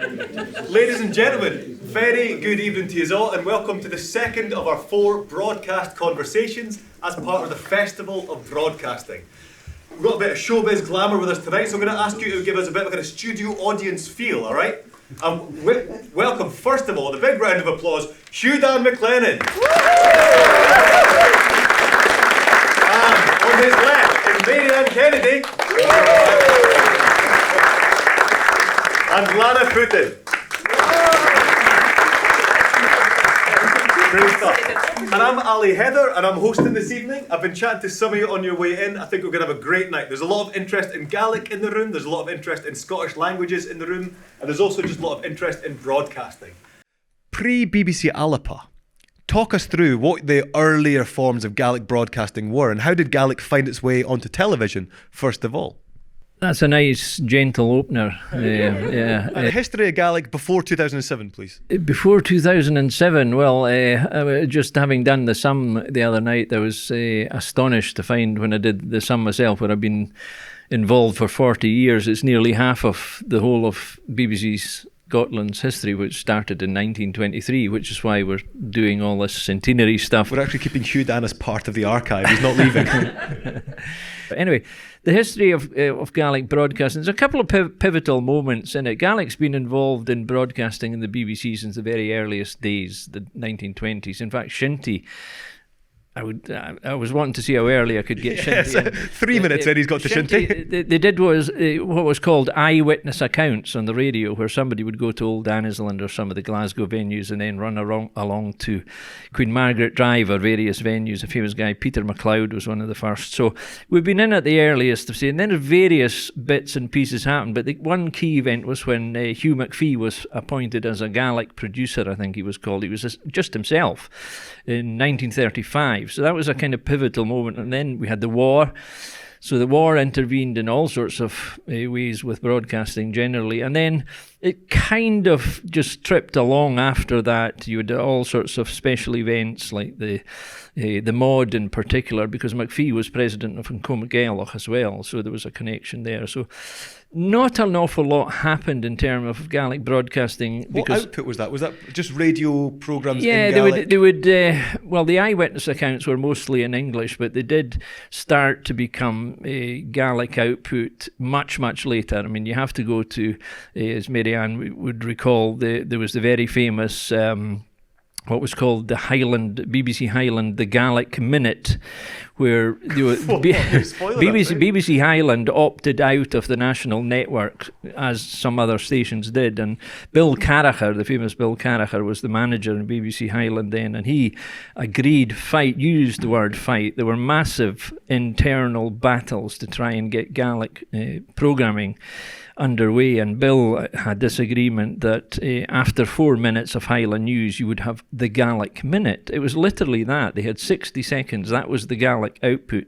Ladies and gentlemen, very good evening to you all and welcome to the second of our 4 broadcast conversations as part of the Festival of Broadcasting. We've got a bit of showbiz glamour with us tonight, so I'm going to ask you to give us a bit of a studio audience feel, alright? Welcome, first of all, the big round of applause, Hugh Dan MacLennan. And on his left is Marianne Kennedy. And Lana Pheutan. Great stuff. And I'm Alistair Heather, and I'm hosting this evening. I've been chatting to some of you on your way in. I think we're going to have a great night. There's a lot of interest in Gaelic in the room, there's a lot of interest in Scottish languages in the room, and there's also just a lot of interest in broadcasting. Pre-BBC Alapa, talk us through what the earlier forms of Gaelic broadcasting were, and how did Gaelic find its way onto television, first of all? That's a nice, gentle opener. And the history of Gaelic before 2007, please. Before 2007, well, just having done the sum the other night, I was astonished to find when I did the sum myself, where I've been involved for 40 years, it's nearly half of the whole of BBC Scotland's history, which started in 1923, which is why we're doing all this centenary stuff. We're actually keeping Hugh Dan as part of the archive. He's not leaving. But anyway, the history of Gaelic broadcasting, there's a couple of pivotal moments in it. Gaelic's been involved in broadcasting in the BBC since the very earliest days, the 1920s. In fact, Shinty, I was wanting to see how early I could get Shinty. 3 minutes and he's got to Shinty. They did what was called eyewitness accounts on the radio, where somebody would go to Old Annisland or some of the Glasgow venues and then run along to Queen Margaret Drive or various venues. A famous guy, Peter MacLeod, was one of the first. So we've been in at the earliest of and then various bits and pieces happened. But the one key event was when Hugh McPhee was appointed as a Gaelic producer, I think he was called. He was just himself in 1935. So that was a kind of pivotal moment. And then we had the war. So the war intervened in all sorts of ways with broadcasting generally. And then it kind of just tripped along after that. You had all sorts of special events like the Mod in particular, because McPhee was president of Gaelic as well. So there was a connection there. So not an awful lot happened in terms of Gaelic broadcasting. What output was that? Was that just radio programmes in Gaelic? They would well, the eyewitness accounts were mostly in English, but they did start to become Gaelic output much, much later. I mean, you have to go to, as Marianne would recall, there was the very famous what was called the BBC Highland, the Gaelic Minute, where BBC Highland opted out of the national network, as some other stations did, and Bill Carracher, the famous Bill Carracher, was the manager in BBC Highland then, and he agreed, used the word fight. There were massive internal battles to try and get Gaelic programming underway, and Bill had this agreement that after 4 minutes of Highland news you would have the Gaelic Minute. It was literally that. They had 60 seconds. That was the Gaelic output.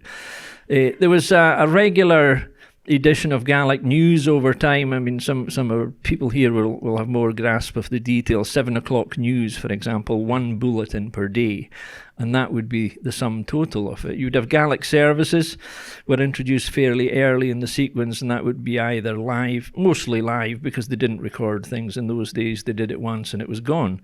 There was a regular edition of Gaelic news over time. I mean, some of our people here will have more grasp of the details. 7 o'clock news, for example, 1 bulletin per day. And that would be the sum total of it. You'd have Gaelic services were introduced fairly early in the sequence, and that would be either live, mostly live, because they didn't record things in those days. They did it once and it was gone.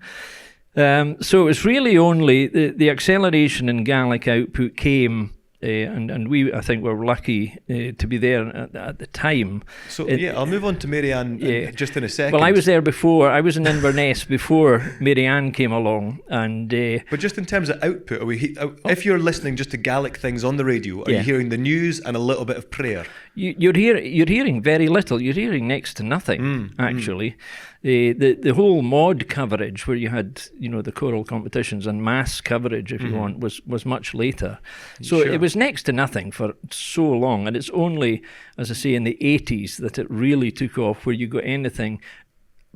So it was really only the acceleration in Gaelic output came, and we, I think, were lucky to be there at the time. So I'll move on to Marianne just in a second. Well, I was there before. I was in Inverness before Marianne came along, and but just in terms of output, if you're listening just to Gaelic things on the radio, are you hearing the news and a little bit of prayer? You're hearing very little. You're hearing next to nothing, actually. The whole mod coverage, where you had the choral competitions and mass coverage, if you want, was much later. So it was next to nothing for so long, and it's only, as I say, in the 80s that it really took off, where you got anything.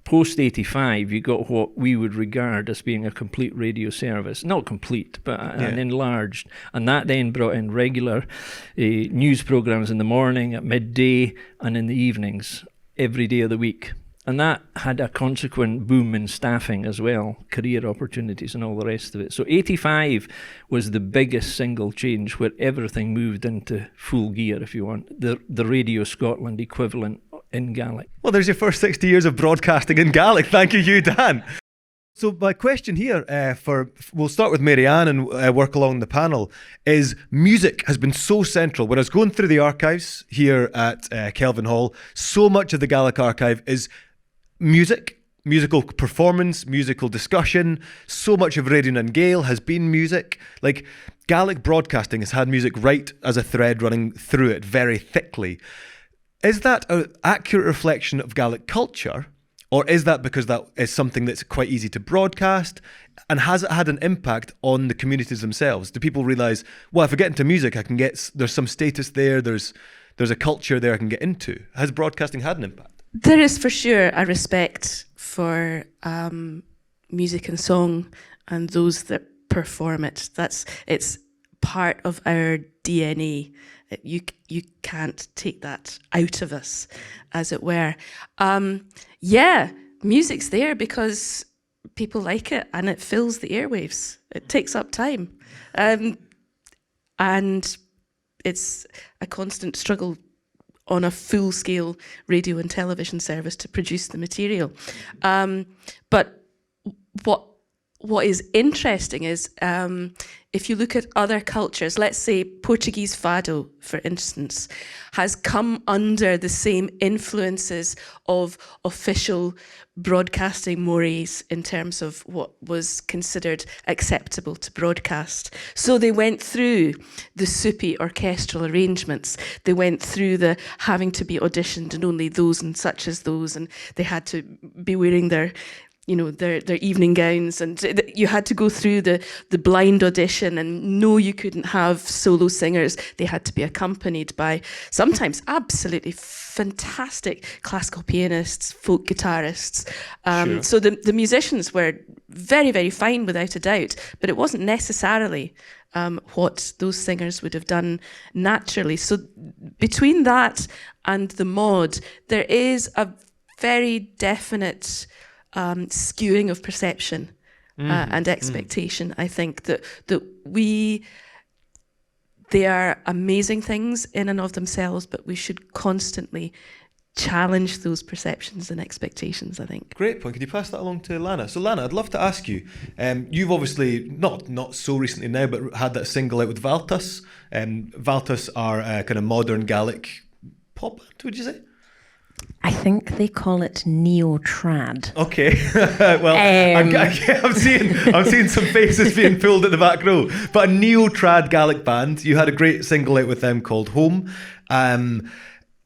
Post 85, you got what we would regard as being a complete radio service. Not complete, but an enlarged. And that then brought in regular news programmes in the morning, at midday, and in the evenings, every day of the week. And that had a consequent boom in staffing as well, career opportunities and all the rest of it. So 85 was the biggest single change, where everything moved into full gear, if you want. The Radio Scotland equivalent in Gaelic. Well, there's your first 60 years of broadcasting in Gaelic. Thank you, Hugh Dan. So my question here, we'll start with Marianne and work along the panel, is music has been so central. When I was going through the archives here at Kelvin Hall, so much of the Gaelic archive is music, musical performance, musical discussion. So much of Radio Nan Gael has been music. Like, Gaelic broadcasting has had music right as a thread running through it very thickly. Is that an accurate reflection of Gaelic culture? Or is that because that is something that's quite easy to broadcast? And has it had an impact on the communities themselves? Do people realise, well, if I get into music, there's some status there, there's a culture there I can get into? Has broadcasting had an impact? There is for sure a respect for music and song and those that perform it. It's part of our DNA. You can't take that out of us, as it were. Yeah, music's there because people like it and it fills the airwaves. It takes up time. And it's a constant struggle on a full-scale radio and television service to produce the material. But what is interesting is if you look at other cultures, let's say Portuguese fado, for instance, has come under the same influences of official broadcasting mores in terms of what was considered acceptable to broadcast. So they went through the soupy orchestral arrangements. They went through the having to be auditioned and only those and such as those, and they had to be wearing their evening gowns, and you had to go through the blind audition, and no, you couldn't have solo singers. They had to be accompanied by sometimes absolutely fantastic classical pianists, folk guitarists. Sure. So the musicians were very, very fine without a doubt, but it wasn't necessarily what those singers would have done naturally. So between that and the mod, there is a very definite skewing of perception and expectation. I think that they are amazing things in and of themselves, but we should constantly challenge those perceptions and expectations, I think. Great point. Could you pass that along to Lana? So Lana, I'd love to ask you, you've obviously, not so recently now, but had that single out with Valtas. Valtas are a kind of modern Gaelic pop band, would you say? I think they call it neo-trad. Okay, well, I'm seeing some faces being pulled at the back row. But a neo-trad Gaelic band, you had a great single out with them called Home. I'm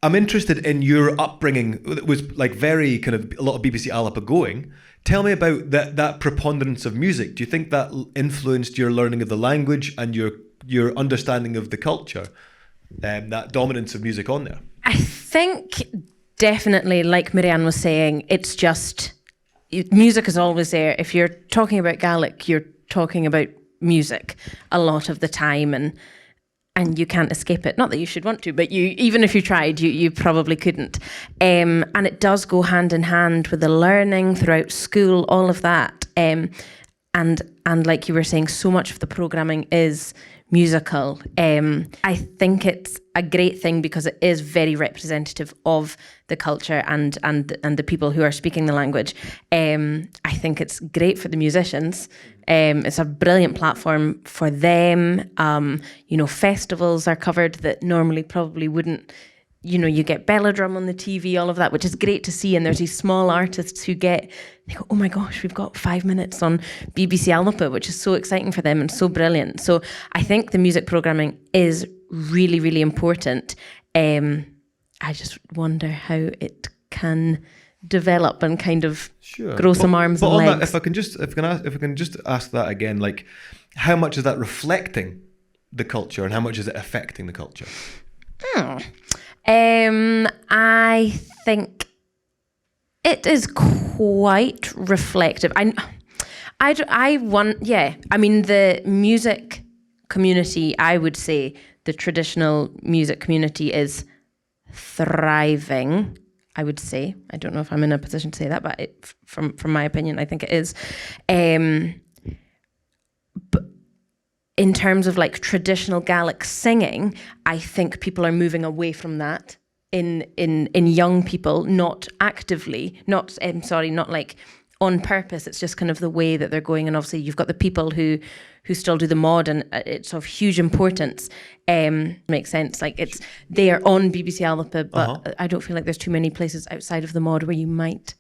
interested in your upbringing. It was like very kind of a lot of BBC Alapa going. Tell me about that preponderance of music. Do you think that influenced your learning of the language and your understanding of the culture? That dominance of music on there? I think definitely, like Marianne was saying, it's just, music is always there. If you're talking about Gaelic, you're talking about music a lot of the time, and you can't escape it. Not that you should want to, but even if you tried, you probably couldn't. And it does go hand in hand with the learning throughout school, all of that. And like you were saying, so much of the programming is musical. I think it's a great thing because it is very representative of the culture and the people who are speaking the language. I think it's great for the musicians. It's a brilliant platform for them. Festivals are covered that normally probably wouldn't. You get Belladrum on the TV, all of that, which is great to see. And there's these small artists who they go, oh my gosh, we've got 5 minutes on BBC Alnapa, which is so exciting for them and so brilliant. So I think the music programming is really, really important. I just wonder how it can develop and kind of grow some arms and legs. That, if I can just ask that again, like, how much is that reflecting the culture and how much is it affecting the culture? I think it is quite reflective. I mean, the music community, I would say the traditional music community is thriving, I would say. I don't know if I'm in a position to say that, but from my opinion, I think it is. But in terms of like traditional Gaelic singing, I think people are moving away from that in young people, not actively, not like on purpose. It's just kind of the way that they're going. And obviously you've got the people who still do the mod, and it's of huge importance. Makes sense. Like they are on BBC Alpha, but I don't feel like there's too many places outside of the mod where you might.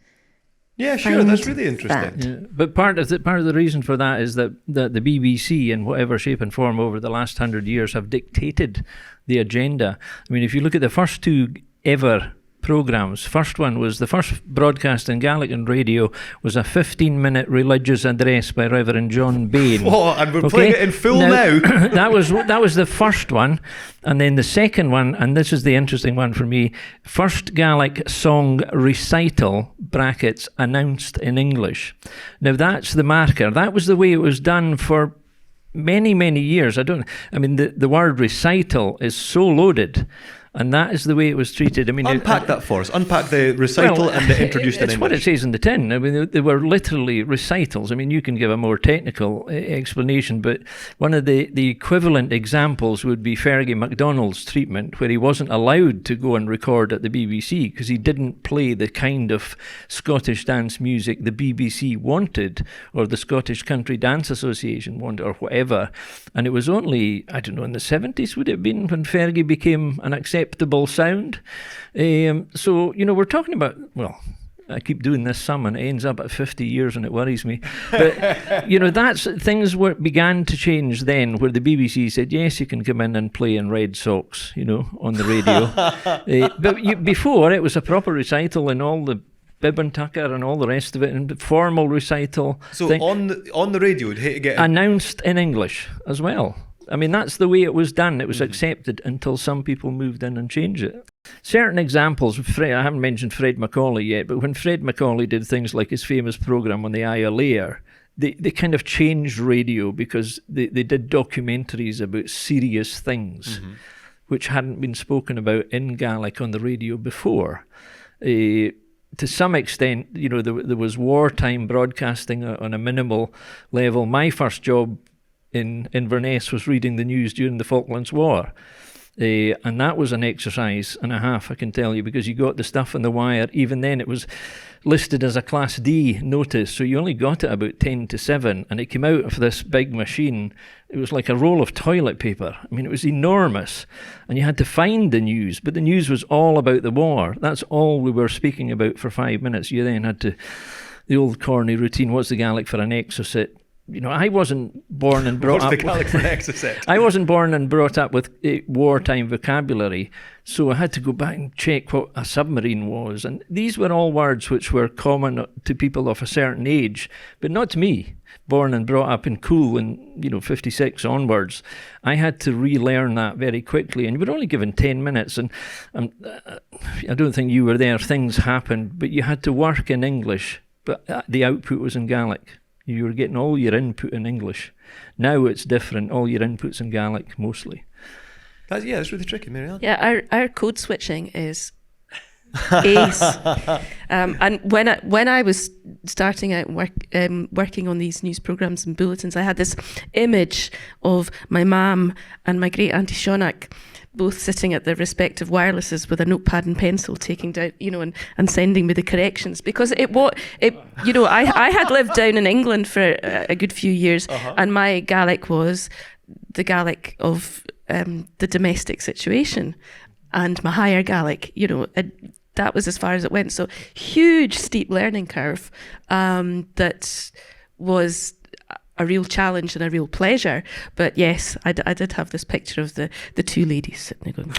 Yeah, sure. That's really interesting. Yeah. But part of the reason for that is that the BBC, in whatever shape and form over the last 100 years, have dictated the agenda. I mean, if you look at the first two ever programmes, first one was the first broadcast in Gaelic and radio was a 15-minute religious address by Reverend John Bain. Oh, and we're playing it in full now. that was the first one, and then the second one, and this is the interesting one for me, first Gaelic song recital (brackets) announced in English. Now that's the marker. That was the way it was done for many years. I mean the word recital is so loaded. And that is the way it was treated. I mean, unpack that for us. Unpack the recital and the introduced in English. It's what it says in the tin. I mean, they were literally recitals. I mean, you can give a more technical explanation, but one of the equivalent examples would be Fergie MacDonald's treatment, where he wasn't allowed to go and record at the BBC because he didn't play the kind of Scottish dance music the BBC wanted, or the Scottish Country Dance Association wanted, or whatever. And it was only, I don't know, in the 70s would it have been, when Fergie became an acceptable sound. So, we're talking about, well, I keep doing this sum and it ends up at 50 years and it worries me. But, things began to change then, where the BBC said, yes, you can come in and play in red socks, on the radio. But before, it was a proper recital and all the bib and tucker and all the rest of it, and formal recital. So on the radio, you'd hate to get announced in English as well. I mean, that's the way it was done. It was accepted until some people moved in and changed it. Certain examples, I haven't mentioned Fred Macaulay yet, but when Fred Macaulay did things like his famous programme on the ILA, they kind of changed radio because they did documentaries about serious things, which hadn't been spoken about in Gaelic on the radio before. To some extent, there was wartime broadcasting on a minimal level. My first job in Inverness was reading the news during the Falklands War. And that was an exercise and a half, I can tell you, because you got the stuff on the wire. Even then, it was listed as a Class D notice, so you only got it about 10 to 7, and it came out of this big machine. It was like a roll of toilet paper. I mean, it was enormous, and you had to find the news, but the news was all about the war. That's all we were speaking about for 5 minutes. You then had to, the old corny routine, what's the Gaelic for an exocet? I wasn't born and brought up. What's the Gaelic for an exocet? I wasn't born and brought up with wartime vocabulary, so I had to go back and check what a submarine was. And these were all words which were common to people of a certain age, but not to me, born and brought up in Cool and 56 onwards. I had to relearn that very quickly, and you were only given 10 minutes. And I don't think you were there. Things happened, but you had to work in English, but the output was in Gaelic. You were getting all your input in English. Now it's different. All your input's in Gaelic, mostly. That's really tricky, Marianne. Yeah, our code switching is ace. And when I was starting out working on these news programmes and bulletins, I had this image of my mum and my great auntie Shaunak both sitting at their respective wirelesses with a notepad and pencil, taking down, and sending me the corrections, because I had lived down in England for a good few years, and my Gaelic was the Gaelic of the domestic situation, and my higher Gaelic, that was as far as it went. So huge steep learning curve that was a real challenge and a real pleasure. But yes, I did have this picture of the two ladies sitting there going...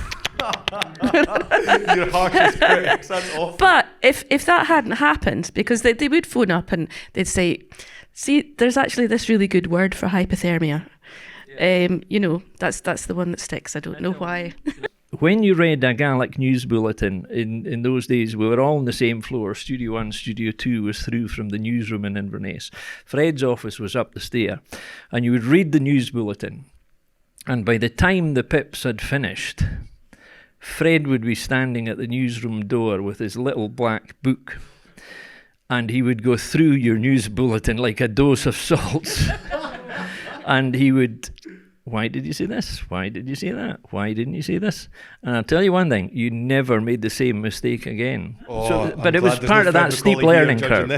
Your harshest critics, that's awful. But if that hadn't happened, because they would phone up and they'd say, see, there's actually this really good word for hypothermia. Yeah. That's the one that sticks. I don't know why. When you read a Gaelic news bulletin, in those days, we were all on the same floor. Studio 1, Studio 2 was through from the newsroom in Inverness. Fred's office was up the stair. And you would read the news bulletin. And by the time the pips had finished, Fred would be standing at the newsroom door with his little black book. And he would go through your news bulletin like a dose of salts. And he would... why did you say this? Why did you say that? Why didn't you say this? And I'll tell you one thing, you never made the same mistake again. But it was part of that steep learning curve.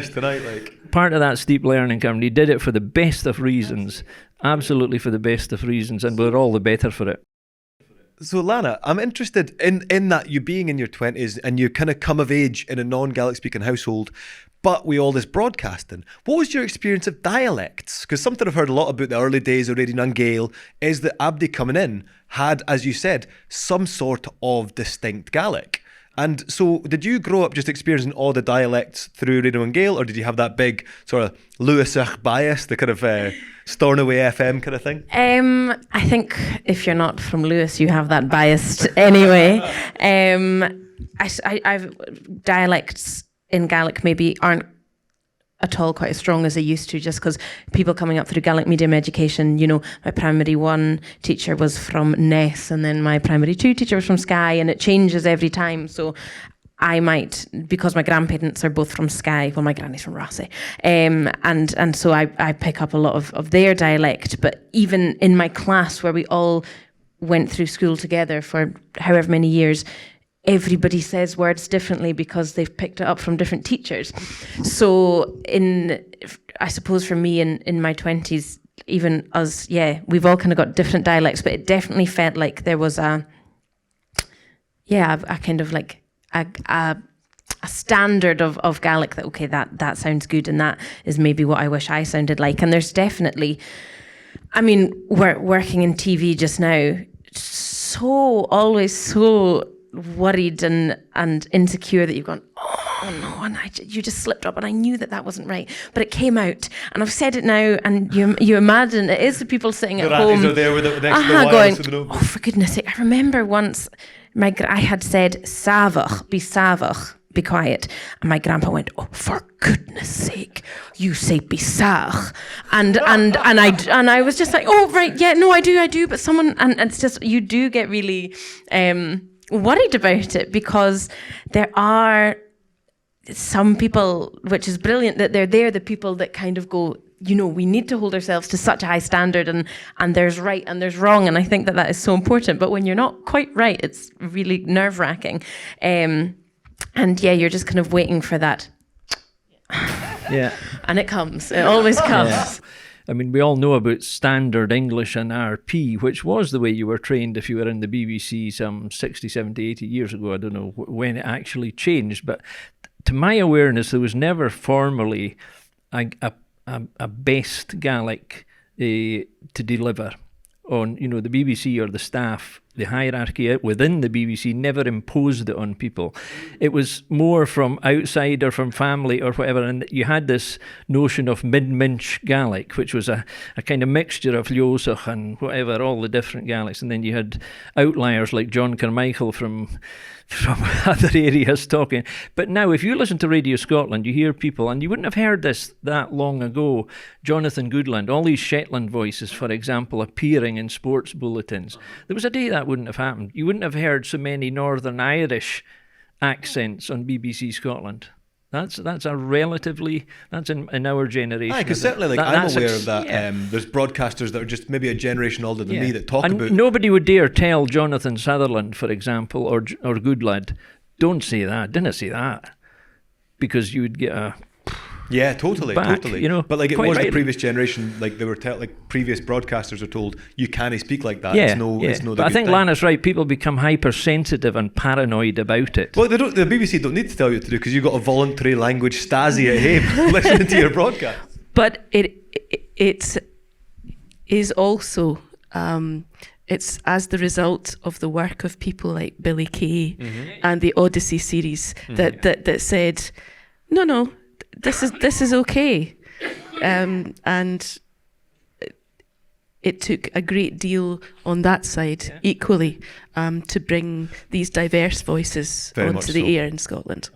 Part of that steep learning curve, and he did it for the best of reasons, absolutely for the best of reasons, and we're all the better for it. So Lana, I'm interested in that, you being in your 20s and you kind of come of age in a non-Gaelic speaking household, but with all this broadcasting. What was your experience of dialects? Because something I've heard a lot about the early days of Radio Nan Gael is that Abdi coming in had, as you said, some sort of distinct Gaelic. And so did you grow up just experiencing all the dialects through Radio Nan Gael, or did you have that big sort of Lewisach bias, the kind of Stornoway FM kind of thing? I think if you're not from Lewis, you have that biased anyway. I've dialects in Gaelic maybe aren't at all quite as strong as they used to, just because people coming up through Gaelic medium education, you know, my primary 1 teacher was from Ness, and then my primary 2 teacher was from Skye, and it changes every time. So I might, because my grandparents are both from Skye, well, my granny's from Rossi, and so I pick up a lot of their dialect. But even in my class, where we all went through school together for however many years, everybody says words differently because they've picked it up from different teachers. So I suppose for me in my 20s, even us, we've all kind of got different dialects, but it definitely felt like there was a kind of like a standard of Gaelic that, okay, that sounds good, and that is maybe what I wish I sounded like. And there's definitely, I mean, we're working in TV just now, always so worried and insecure that you've gone, oh no, and you just slipped up, and I knew that wasn't right, but it came out, and I've said it now, and you imagine it is the people sitting at home are there with the next going, oh, for goodness sake. I remember once I had said savach, be savach, be quiet, and my grandpa went, oh, for goodness sake, you say bisach, and I was just like, oh right, yeah, no, I do, but someone, and it's just, you do get really worried about it, because there are some people, which is brilliant that they're the people that kind of go, you know, we need to hold ourselves to such a high standard, and there's right and there's wrong, and I think that is so important. But when you're not quite right, it's really nerve-wracking, and you're just kind of waiting for that. Yeah. And it always comes. Yeah. I mean, we all know about Standard English and RP, which was the way you were trained if you were in the BBC some 60, 70, 80 years ago. I don't know when it actually changed, but to my awareness, there was never formally a best Gaelic to deliver on, you know, the BBC or the staff. The hierarchy within the BBC never imposed it on people. It was more from outside or from family or whatever, and you had this notion of mid-minch Gaelic, which was a kind of mixture of Liosach and whatever, all the different Gaelics, and then you had outliers like John Carmichael from other areas talking. But now, if you listen to Radio Scotland, you hear people, and you wouldn't have heard this that long ago, Jonathan Goodland, all these Shetland voices, for example, appearing in sports bulletins. There was a day that wouldn't have happened. You wouldn't have heard so many Northern Irish accents on BBC Scotland. That's in our generation. Because certainly, I'm aware of that. Yeah. There's broadcasters that are just maybe a generation older than me that talk about. Nobody would dare tell Jonathan Sutherland, for example, or Goodlad, don't say that, didn't say that, because you would get a. Yeah, totally. You know, but like it was the previous generation, like they were like previous broadcasters are told you can't speak like that. Yeah, it's no. But I think Lana's right. People become hypersensitive and paranoid about it. Well, the BBC don't need to tell you what to do, because you've got a voluntary language Stasi at home listening to your broadcast. But it is also it's as the result of the work of people like Billy Kay and the Odyssey series that said, no. This is okay, and it took a great deal on that side equally to bring these diverse voices onto the air in Scotland.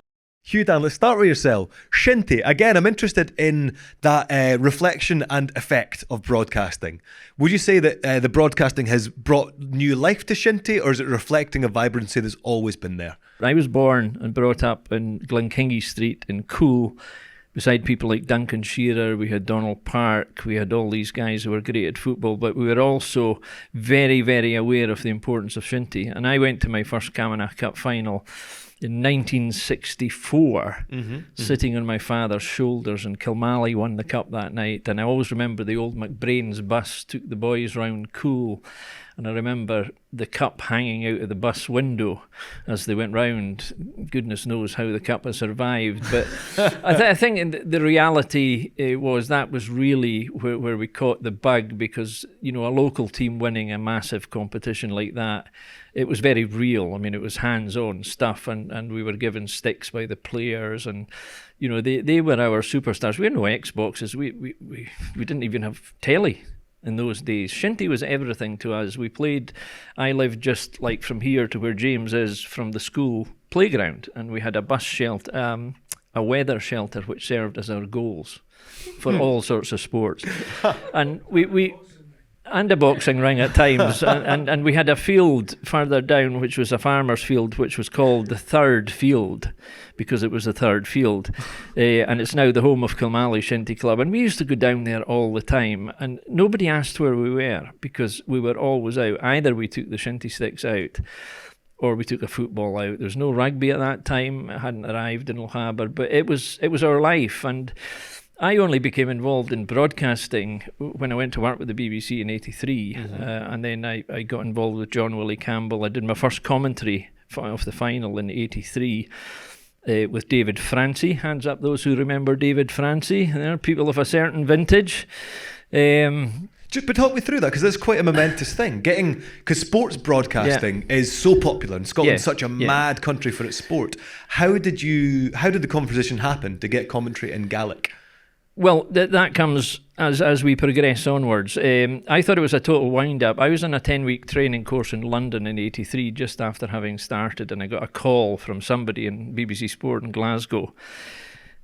Hugh Dan, let's start with yourself. Shinty, again, I'm interested in that reflection and effect of broadcasting. Would you say that the broadcasting has brought new life to Shinty, or is it reflecting a vibrancy that's always been there? I was born and brought up in Glenkingie Street in cool beside people like Duncan Shearer, we had Donald Park, we had all these guys who were great at football, but we were also very, very aware of the importance of shinty. And I went to my first Camanachd Cup final in 1964, sitting on my father's shoulders, and Kilmally won the cup that night. And I always remember the old McBrain's bus took the boys round Cool, and I remember the cup hanging out of the bus window as they went round. Goodness knows how the cup has survived. But I think the reality was that was really where we caught the bug, because, you know, a local team winning a massive competition like that, it was very real. I mean, it was hands-on stuff, and we were given sticks by the players, and, you know, they were our superstars. We had no Xboxes. We didn't even have telly in those days. Shinty was everything to us. I lived just like from here to where James is, from the school playground, and we had a bus shelter, a weather shelter, which served as our goals for all sorts of sports. And and a boxing ring at times, and we had a field further down, which was a farmer's field, which was called the third field, because it was the third field, and it's now the home of Kilmally Shinty Club, and we used to go down there all the time, and nobody asked where we were, because we were always out. Either we took the shinty sticks out, or we took a football out. There was no rugby at that time. It hadn't arrived in Lochaber, but it was our life. And I only became involved in broadcasting when I went to work with the BBC in '83, and then I got involved with John Willie Campbell. I did my first commentary of the final in '83 with David Francie. Hands up those who remember David Francie. They're people of a certain vintage. But talk me through that, because that's quite a momentous thing. Because sports broadcasting is so popular in Scotland, such a mad country for its sport. How did the conversation happen to get commentary in Gaelic? Well, that comes as we progress onwards. I thought it was a total wind-up. I was on a 10-week training course in London in '83, just after having started, and I got a call from somebody in BBC Sport in Glasgow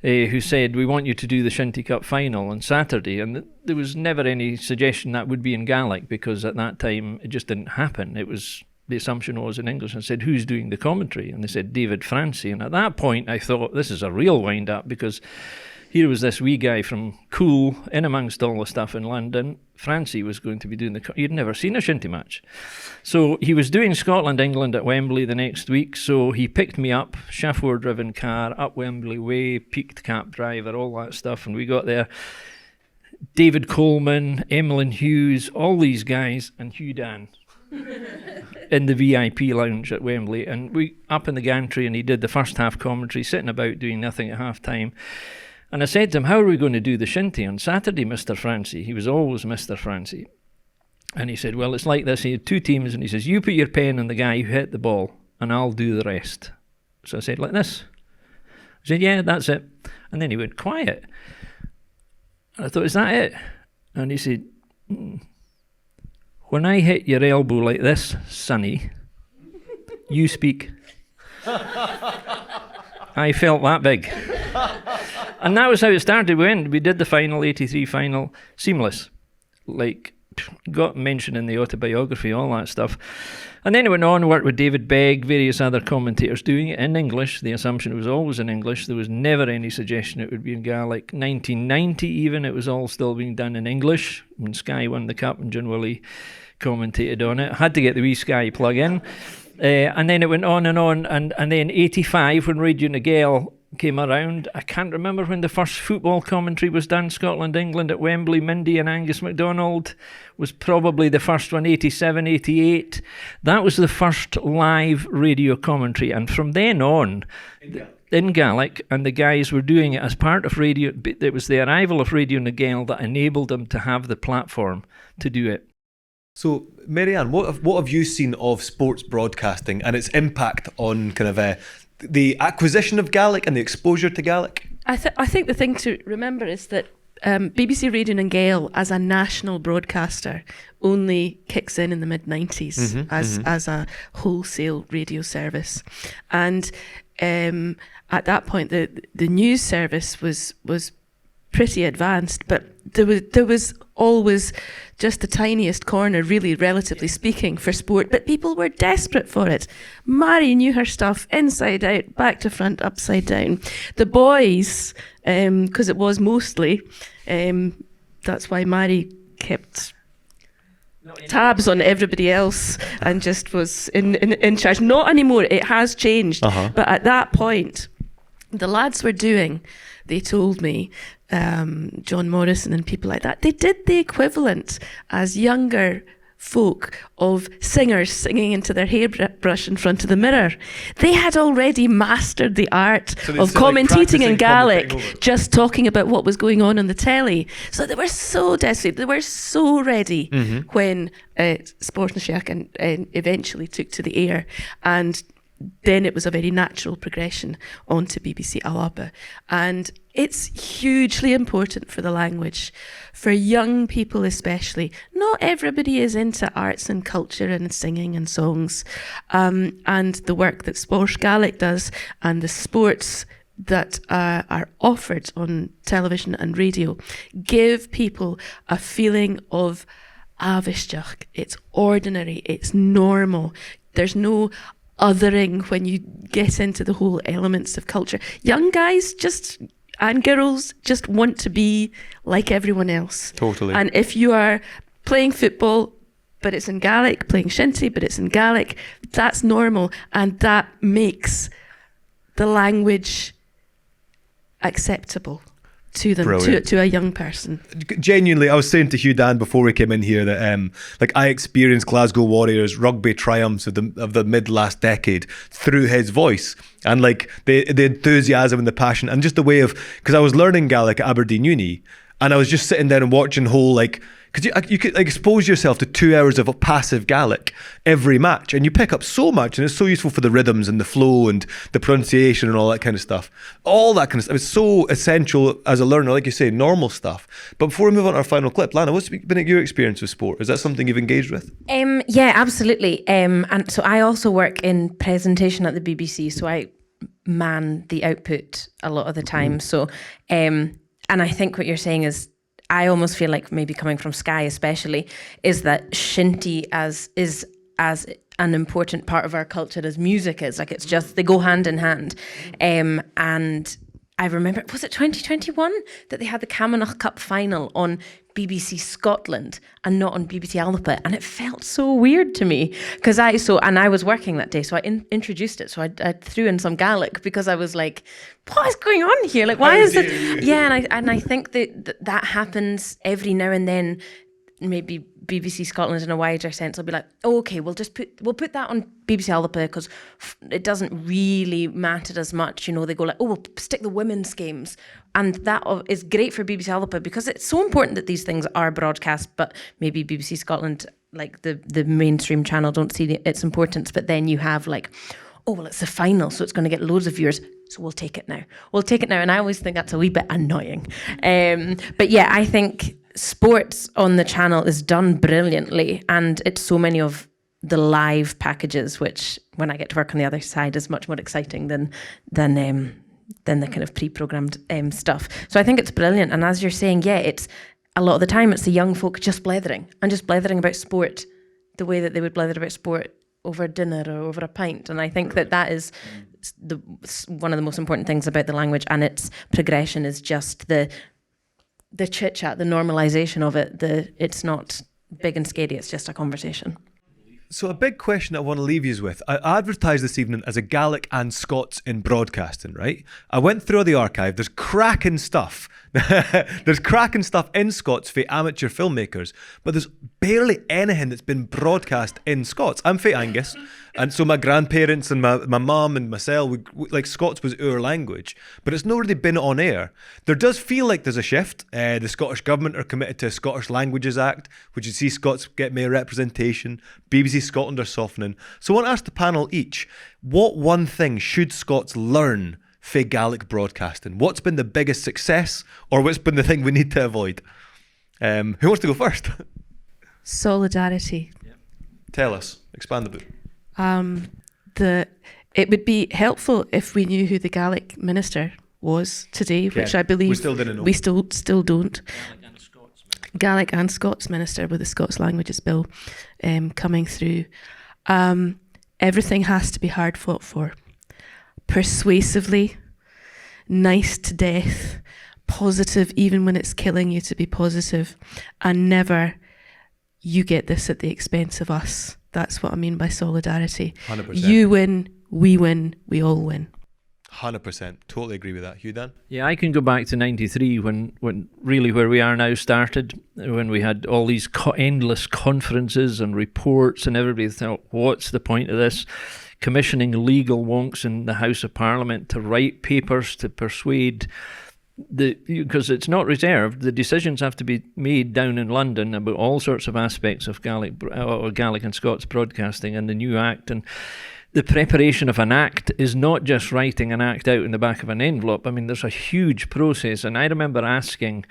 who said, "We want you to do the Shinty Cup final on Saturday." And there was never any suggestion that would be in Gaelic, because at that time it just didn't happen. The assumption was in English. I said, "Who's doing the commentary?" And they said, "David Francie." And at that point I thought, this is a real wind-up, because here was this wee guy from Cool, in amongst all the stuff in London. Francie was going to be doing he'd never seen a shinty match. So he was doing Scotland-England at Wembley the next week, so he picked me up, chauffeur-driven car, up Wembley Way, peaked cap driver, all that stuff, and we got there. David Coleman, Emlyn Hughes, all these guys, and Hugh Dan in the VIP lounge at Wembley, and we up in the gantry, and he did the first half commentary, sitting about doing nothing at half-time. And I said to him, "How are we going to do the shinty on Saturday, Mr. Francie?" He was always Mr. Francie. And he said, "Well, it's like this. He had two teams," and he says, "You put your pen on the guy who hit the ball, and I'll do the rest." So I said, "Like this?" I said, "Yeah, that's it." And then he went quiet. And I thought, "Is that it?" And he said, "When I hit your elbow like this, Sonny, you speak." I felt that big. And that was how it started. We did the final, '83 final, seamless. Like, got mentioned in the autobiography, all that stuff. And then it went on, worked with David Begg, various other commentators, doing it in English. The assumption it was always in English. There was never any suggestion it would be in Gaelic. 1990 even, it was all still being done in English. When Sky won the cup and John Willie commentated on it. I had to get the wee Sky plug in. And then it went on, and then '85, when Radio na Gael came around, I can't remember when the first football commentary was done, Scotland-England at Wembley. Mindy and Angus MacDonald was probably the first one, '87, '88. That was the first live radio commentary, and from then on, in Gaelic, and the guys were doing it as part of radio. It was the arrival of Radio na Gael that enabled them to have the platform to do it. So, Marianne, what have you seen of sports broadcasting and its impact on kind of the acquisition of Gaelic and the exposure to Gaelic? I think the thing to remember is that BBC Radio na Gael as a national broadcaster only kicks in the mid-90s as a wholesale radio service. And at that point, the news service was pretty advanced, but there was always just the tiniest corner, really, relatively speaking, for sport, but people were desperate for it. Mary knew her stuff inside out, back to front, upside down. The boys, because it was mostly, that's why Mary kept tabs on everybody else and just was in charge. Not anymore, it has changed. But at that point, the lads were doing, they told me, John Morrison and people like that, they did the equivalent as younger folk of singers singing into their hairbrush in front of the mirror. They had already mastered the art of commentating in Gaelic, just talking about what was going on the telly. So they were so desperate, they were so ready when Sportnasheach and eventually took to the air, and then it was a very natural progression onto BBC Alaba. And it's hugely important for the language, for young people especially. Not everybody is into arts and culture and singing and songs. And the work that Sport Gaelic does and the sports that are offered on television and radio give people a feeling of avisteach. It's ordinary, it's normal. There's no othering when you get into the whole elements of culture. Young guys and girls just want to be like everyone else. Totally. And if you are playing football, but it's in Gaelic, playing shinty, but it's in Gaelic, that's normal. And that makes the language acceptable to them, to a young person. Genuinely, I was saying to Hugh Dan before we came in here that I experienced Glasgow Warriors rugby triumphs of the mid last decade through his voice, and like the enthusiasm and the passion and just the way of, because I was learning Gaelic at Aberdeen Uni, and I was just sitting there and watching whole like, because you could expose yourself to 2 hours of passive Gaelic every match, and you pick up so much, and it's so useful for the rhythms and the flow and the pronunciation and all that kind of stuff. All that kind of stuff. It's so essential as a learner, like you say, normal stuff. But before we move on to our final clip, Lana, what's been your experience with sport? Is that something you've engaged with? Yeah, absolutely. And so I also work in presentation at the BBC, so I man the output a lot of the time. So, and I think what you're saying is, I almost feel like, maybe coming from Sky especially, is that shinty is as an important part of our culture as music is. Like, it's just, they go hand in hand. And I remember, was it 2021 that they had the Camanachd Cup final on BBC Scotland and not on BBC Alba, and it felt so weird to me because I was working that day, so I introduced it. So I threw in some Gaelic because I was like, "What is going on here? Like, why is it?" Yeah, and I think that happens every now and then. Maybe BBC Scotland in a wider sense will be like, oh, okay, we'll put that on BBC Alba because it doesn't really matter as much. You know, they go like, oh, we'll stick the women's games, and that is great for BBC Alba because it's so important that these things are broadcast. But maybe BBC Scotland, like the mainstream channel, don't see its importance. But then you have like, oh, well, it's the final, so it's going to get loads of viewers, so we'll take it now. And I always think that's a wee bit annoying. But yeah, I think sports on the channel is done brilliantly, and it's so many of the live packages, which when I get to work on the other side is much more exciting than the kind of pre-programmed stuff. So I think it's brilliant. And as you're saying, yeah, it's a lot of the time it's the young folk just blethering about sport the way that they would blether about sport over dinner or over a pint. And I think that is one of the most important things about the language, and its progression is just the chit chat, the normalization of it. It's not big and scary, it's just a conversation. So a big question I want to leave you with. I advertised this evening as a Gaelic and Scots in broadcasting, right? I went through the archive. There's cracking stuff. There's cracking stuff in Scots for amateur filmmakers, but there's barely anything that's been broadcast in Scots. I'm from Angus, and so my grandparents and my mum and myself, we like Scots was our language, but it's not really been on air. There does feel like there's a shift. The Scottish Government are committed to a Scottish Languages Act, which you see Scots get more representation. BBC Scotland are softening. So I want to ask the panel each, what one thing should Scots learn for Gaelic broadcasting? What's been the biggest success, or what's been the thing we need to avoid? Who wants to go first? Solidarity. Yeah. Tell us. Expand the book. It would be helpful if we knew who the Gaelic minister was today, which I believe we still didn't know. We still don't. Gàidhlig and Scots. Gaelic and Scots minister with the Scots Languages Bill coming through. Everything has to be hard fought for. Persuasively, nice to death, positive even when it's killing you to be positive, and never, you get this at the expense of us. That's what I mean by solidarity. 100%. You win, we all win. 100%. Totally agree with that. Hugh Dan? Yeah, I can go back to 93 when really where we are now started, when we had all these endless conferences and reports and everybody thought, what's the point of this? Commissioning legal wonks in the House of Parliament to write papers to persuade because it's not reserved. The decisions have to be made down in London about all sorts of aspects of Gaelic and Scots broadcasting and the new Act. And the preparation of an act is not just writing an act out in the back of an envelope. I mean, there's a huge process. And I remember asking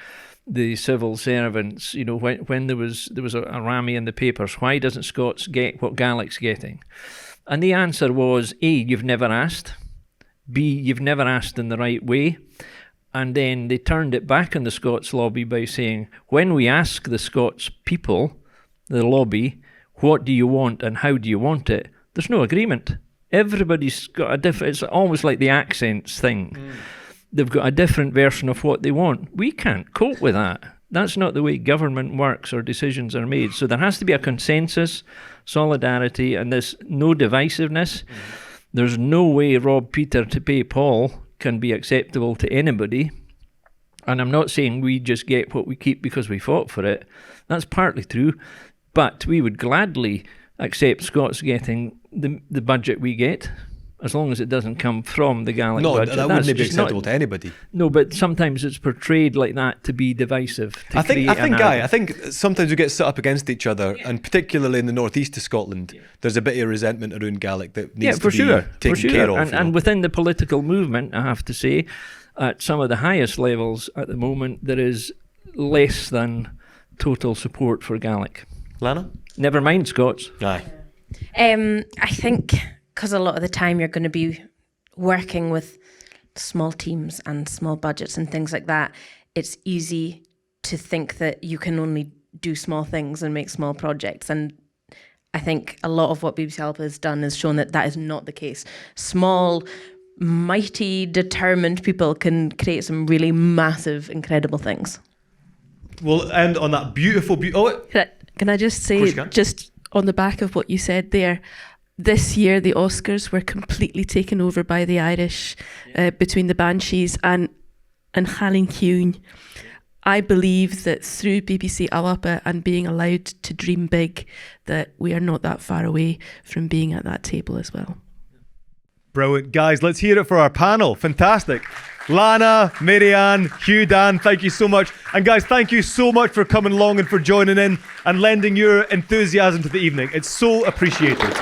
the civil servants, you know, when there was a rammy in the papers, why doesn't Scots get what Gaelic's getting? And the answer was, A, you've never asked. B, you've never asked in the right way. And then they turned it back on the Scots lobby by saying, when we ask the Scots people, the lobby, what do you want and how do you want it? There's no agreement. Everybody's got a different, it's almost like the accents thing. They've got a different version of what they want. We can't cope with that. That's not the way government works or decisions are made. So there has to be a consensus, solidarity, and there's no divisiveness. There's no way rob Peter to pay Paul can be acceptable to anybody. And I'm not saying we just get what we keep because we fought for it. That's partly true. But we would gladly accept Scots getting the budget we get, as long as it doesn't come from the Gaelic budget. No, that wouldn't be acceptable to anybody. No, but sometimes it's portrayed like that to be divisive. I think sometimes we get set up against each other, and particularly in the northeast of Scotland, there's a bit of resentment around Gaelic that needs to be taken care of. And within the political movement, I have to say, at some of the highest levels at the moment, there is less than total support for Gaelic. Lana? Never mind Scots. Aye. I think because a lot of the time you're going to be working with small teams and small budgets and things like that, it's easy to think that you can only do small things and make small projects. And I think a lot of what BBC Alba has done has shown that that is not the case. Small, mighty, determined people can create some really massive, incredible things. We'll end on that beautiful... Can I just say, just on the back of what you said there, this year the Oscars were completely taken over by the Irish, between the Banshees and Halling Cune. I believe that through BBC Alba and being allowed to dream big, that we are not that far away from being at that table as well. Brilliant. Guys, let's hear it for our panel. Fantastic. Lana, Marianne, Hugh Dan, thank you so much. And guys, thank you so much for coming along and for joining in and lending your enthusiasm to the evening. It's so appreciated.